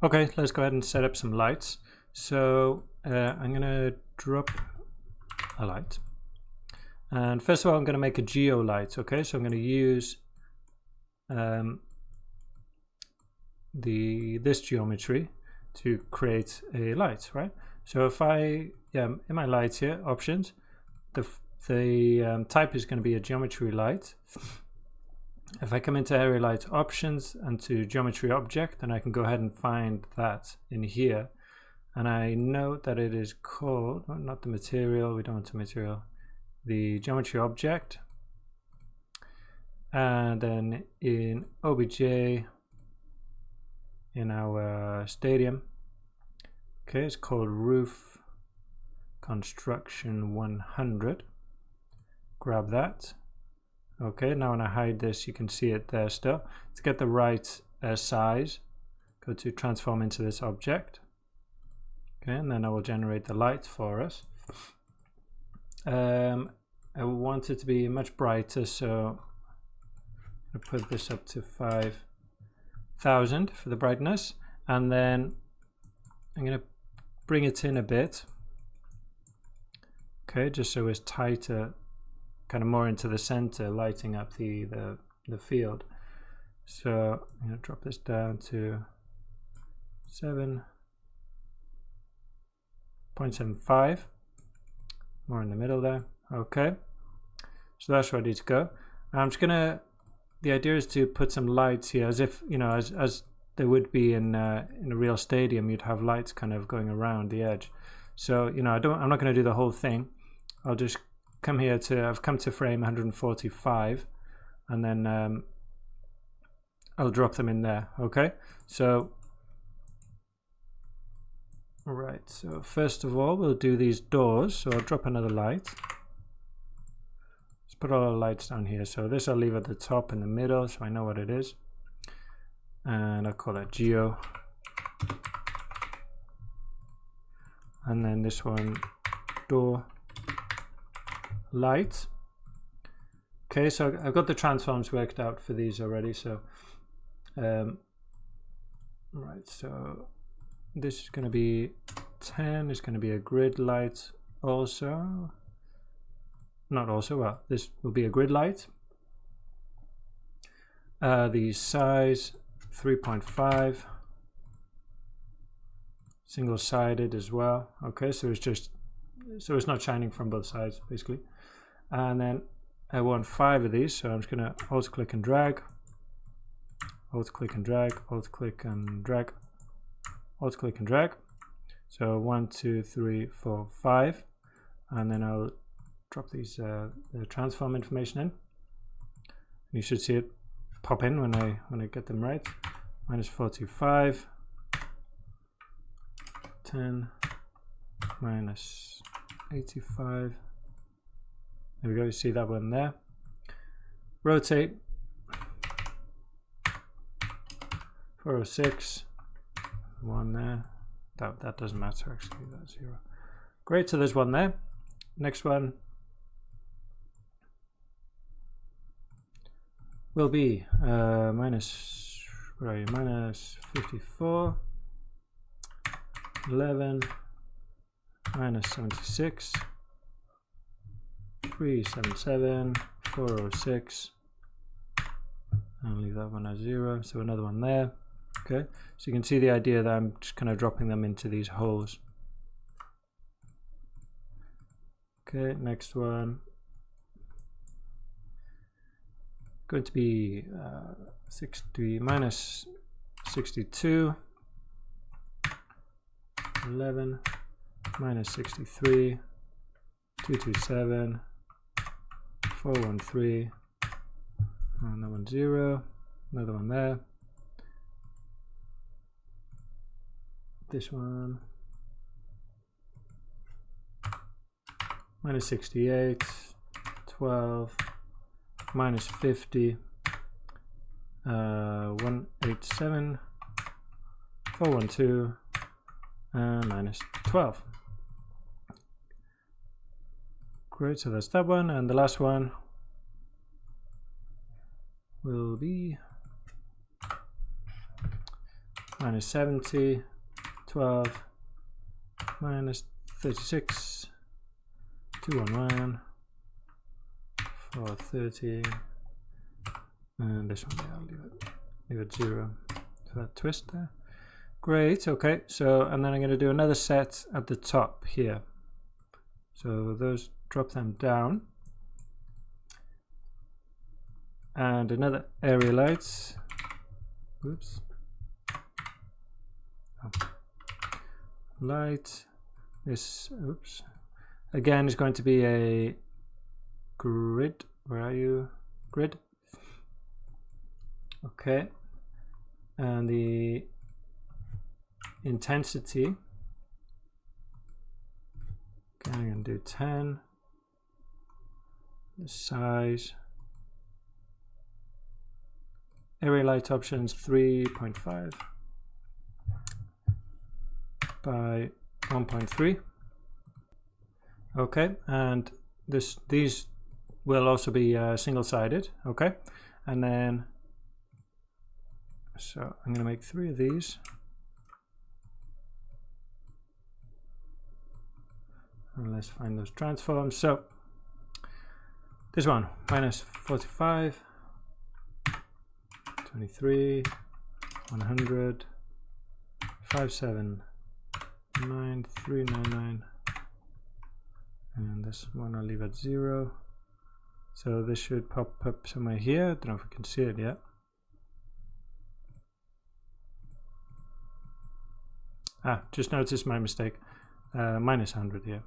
Okay, let's go ahead and set up some lights. So I'm gonna drop a light, and first of all I'm gonna make a geo light. Okay, so I'm gonna use this geometry to create a light, right? So if I in my lights here, options, the type is going to be a geometry light. If I come into area light options and to geometry object, then I can go ahead and find that in here, and I know that it is called, not the material, we don't want the material, the geometry object. And then in OBJ, in our stadium, okay, it's called roof construction 100. Grab that. Okay, now when I hide this, you can see it there still. To get the right size, go to transform into this object. Okay, and then I will generate the light for us. I want it to be much brighter, so I put this up to 5000 for the brightness, and then I'm going to bring it in a bit. Okay, just so it's tighter, kind of more into the center, lighting up the field. So I'm going to drop this down to 7.75, more in the middle there. Okay, so that's ready to go. I'm just gonna, the idea is to put some lights here, as if, you know, as there would be in a real stadium. You'd have lights kind of going around the edge. So, you know, I'm not going to do the whole thing. I'll just come here to, I've come to frame 145, and then I'll drop them in there. Okay, so right, so first of all we'll do these doors. So I'll drop another light. Let's put all the lights down here. So this I'll leave at the top in the middle, so I know what it is, and I'll call that geo. And then this one, door light. Okay, so I've got the transforms worked out for these already. So right, so this is going to be 10, is going to be a grid light also. Not also, well, this will be a grid light. The size 3.5, single-sided as well. Okay, so it's just, so it's not shining from both sides basically. And then I want 5 of these, so I'm just going to alt click and drag, alt click and drag, alt click and drag, alt click and drag. So 1, 2, 3, 4, 5, and then I'll drop these the transform information in. You should see it pop in when I get them right. -425, 10, -85. There we go. You see that one there. Rotate 406. One there. That doesn't matter actually. That's 0. Great. So there's one there. Next one will be -54, 11, -76, 377, 406. I'll leave that one as 0. So another one there. Okay, so you can see the idea that I'm just kind of dropping them into these holes. Okay, next one going to be -62, 11, -63, 227, 413, another one 0, another one there. This one -68, 12, -50, 187, 412, and -12. Great, so that's that one, and the last one will be minus 70, 12, minus 36, 211, 430, and this one, yeah, I'll leave it 0 for that twist there. Great, okay, so, and then I'm going to do another set at the top here. So those, drop them down. And another area lights. Oops. Oh. Light. This, oops. Again, is going to be a grid. Where are you? Grid. Okay. And the intensity. Okay, I'm going to do 10. The size. Area light options 3.5 by 1.3. Okay, and these will also be single-sided. Okay, and then so I'm going to make 3 of these. And let's find those transforms. So this one, minus 45, 23, 100, 579, 399, and this one I'll leave at 0. So this should pop up somewhere here. I don't know if we can see it yet. Ah, just noticed my mistake. Minus 100 here.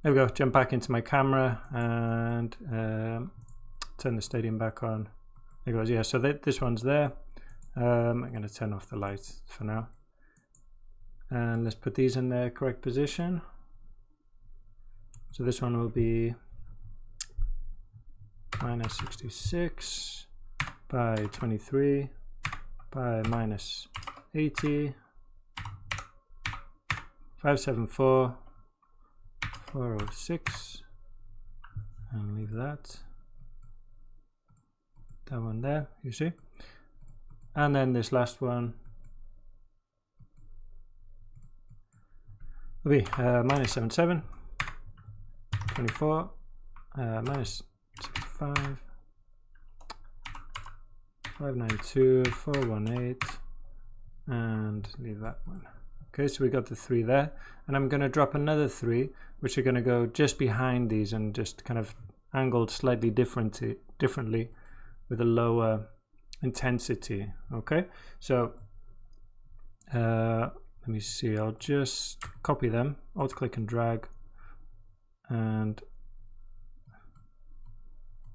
There we go. Jump back into my camera and turn the stadium back on. There it goes. Yeah, so this one's there. I'm going to turn off the lights for now. And let's put these in their correct position. So this one will be minus 66 by 23 by minus 80, 574, 406, and leave that one there, you see. And then this last one will be minus 77, 24, minus 65, 592, 418, and leave that one. Okay, so we got the 3 there, and I'm going to drop another 3, which are going to go just behind these and just kind of angled slightly differently with a lower intensity. Okay, so let me see, I'll just copy them, alt click and drag, and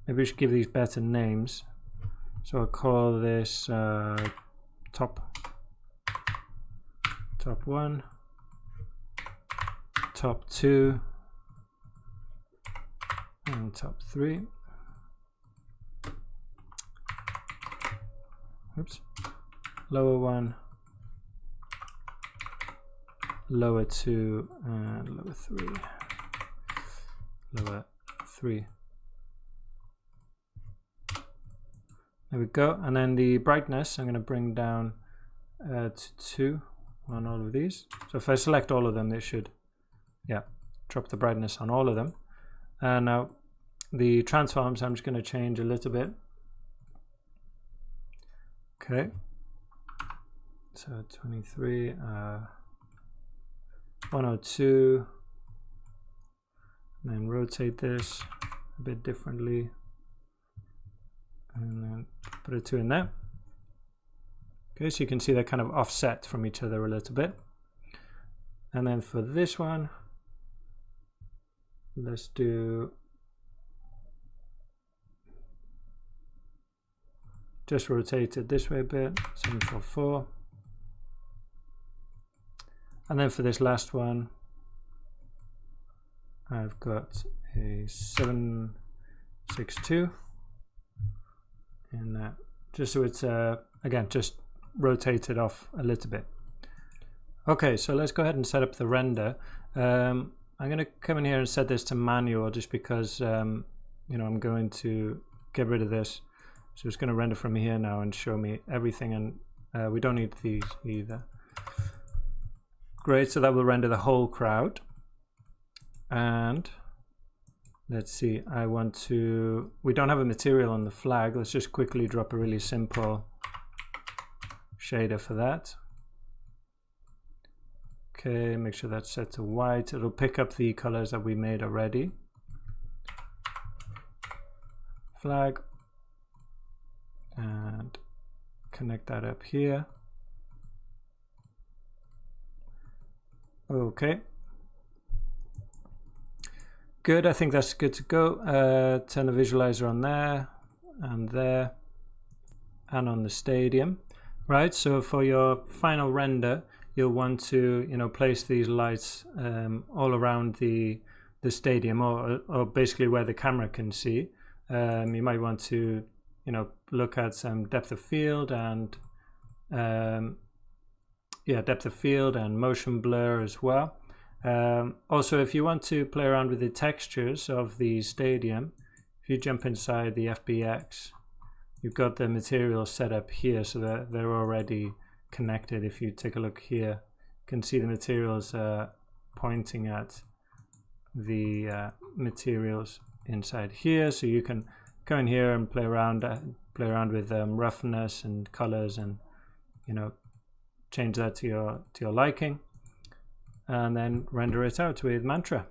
maybe we should give these better names. So I'll call this top 1, top 2, and top 3. Oops. Lower 1, lower 2, and lower 3. Lower 3. There we go. And then the brightness, I'm going to bring down to 2 on all of these. So if I select all of them, they should, yeah, drop the brightness on all of them. And now the transforms, I'm just going to change a little bit. Okay. So 23, 102, and then rotate this a bit differently. And then put a 2 in there. Okay, so you can see they're kind of offset from each other a little bit. And then for this one, let's do just rotate it this way a bit, 744. And then for this last one, I've got a 762. And that, just so it's again just rotated off a little bit. Okay, so let's go ahead and set up the render. I'm going to come in here and set this to manual just because you know, I'm going to get rid of this So it's going to render from here now and show me everything, and we don't need these either. Great, so that will render the whole crowd. And let's see, we don't have a material on the flag. Let's just quickly drop a really simple shader for that. Okay, make sure that's set to white. It'll pick up the colors that we made already. Flag. And connect that up here. Okay. Good, I think that's good to go. Turn the visualizer on there, and on the stadium. Right, so for your final render, you'll want to, place these lights all around the stadium, or basically where the camera can see. You might want to, look at some depth of field and depth of field and motion blur as well. Also, if you want to play around with the textures of the stadium, if you jump inside the FBX, you've got the materials set up here so that they're already connected. If you take a look here, you can see the materials pointing at the materials inside here. So you can go in here and play around with roughness and colors, and change that to your liking, and then render it out with Mantra.